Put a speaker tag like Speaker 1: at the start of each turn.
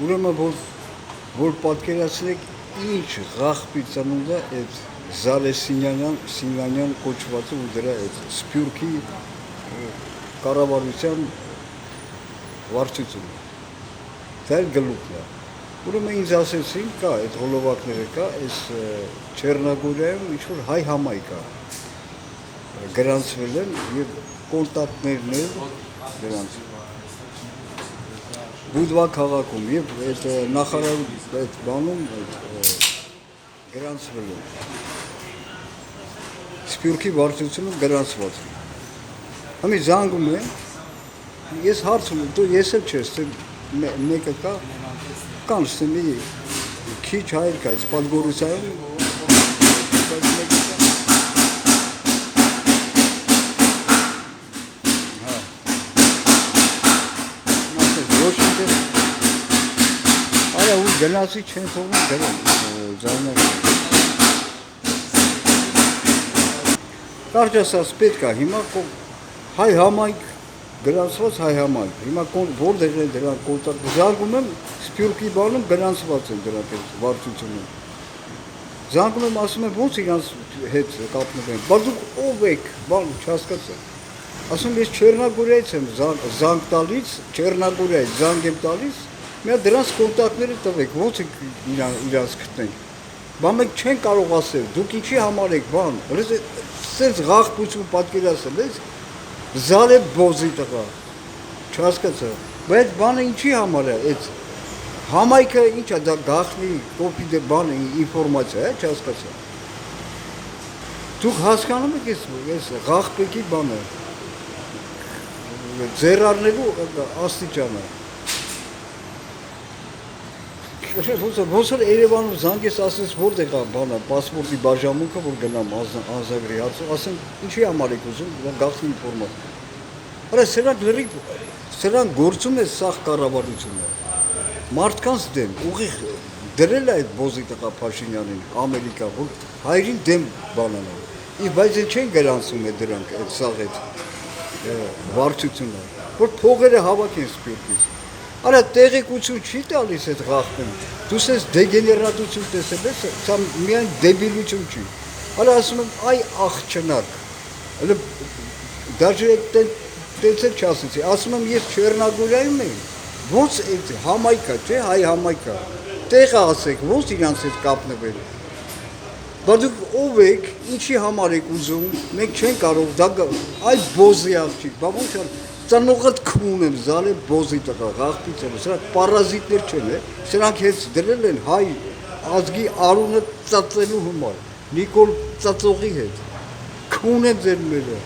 Speaker 1: ուրեմն որ պատկերացնեք ինչ ղախպի ծնունդ է այդ Զալե Սիմոնյան կոչվածը ու դրա այդ Սփյուռքի կառավարության վարչությունը։ Դա գլուխն է։ Ուրեմն ինձ ասեցին, կա այդ հոլովակները կա, այս Չեռնագորիայում ինչ որ հայ համայնք կա։ Գրանցվել են եւ կոնտակտներն են դրանց։ Բուդվա քաղաքում եւ այդ նախարար այդ բանում գրանցվել է։ Սփյուռքի վարչությունը գրանցված է։ Համի զանգում է, ես հարցում եմ, դու ես էլ չես, մեկը կա, կան ստեմի քիչ հայր կա, այս Պադգորիսայում գնացի չեն թողնում դրան ձայները կարճ ասած պետք է հիմա հայ համայնք գրանցված հայ համայնք հիմա որտեղ են դրան կոնտակտ զանգում եմ Սփյուռքի բանում գրանցված են դրանք վարչությունում զանգում եմ ասում եմ ոնց իրանց հետ կապնվեն բայց դուք ով եք բան չհասկացա ասում ես Չեռնագորիայից եմ զանգ տալիս Չեռնագորիայից զանգ եմ տալիս Մենք դրանց կոնտակտները տվեք, ոնց եք իրանց գտնենք։ Բան մենք չեն կարող ասել, դուք ինչի համար եք, բան, սենց ղախպություն պատկերացել ես, Զալե բոզի տղա, չհասկացա, բայց բանը ինչի համար է, այդ համայնքը ինչ է, դա գախնի, կոպի բան է, ինֆորմացիա է, չհասկացա։ Դուք հասկանում եք ես ղախպեկի բանը, ձեռարնելու աստիճանը։ Ոնց որ Երևանում զանգես ասես որտեղ է բանը, պասպորտի բաժանմունքը, որ գնամ անձագրի հարցը, ասեմ ինչի համար եք ուզում, գաղտնի ինֆորմացիա։ Արա սրանք գործում է սաղ կառավարությունը։ Մարդկանց դեմ ուղիղ դրել է այդ բոզի տղա Փաշինյանին Ամերիկա, որ հայրին դեմ բանանա։ Բայց չեն գրանցում է դրանք այդ սաղ այդ վարչությունը, որ փողերը հավաքեն Սփյուռքից։ Արա տեղեկություն չի տալիս այդ ղախտին։ Դու սենց դեգեներատություն տեսել ես, սա միայն դեբիլություն չի։ Արա ասում եմ, այ աղջնակ։ Հələ դաժե տեսել չասեցի, ասում եմ ես Չեռնագորիայում եմ։ Ոնց այդ համայնքա, չէ, հայ համայնքա։ Տեղը ասեք, ոնց իրանց հետ կապնվել։ Բայց դուք ով եք, ինչի համար եք ուզում, մենք չենք կարող, դա այ բոզի աղջիկ, բա ոնց է Ծնողդ քուն եմ Զալե բոզի տղա, ղախտից եմ, սրանք պարազիտներ չեն, սրանք հետ դրել են հայ ազգի արունը ծածելու համար, Նիկոլ ծածողի հետ, քուն են ձեր մերը։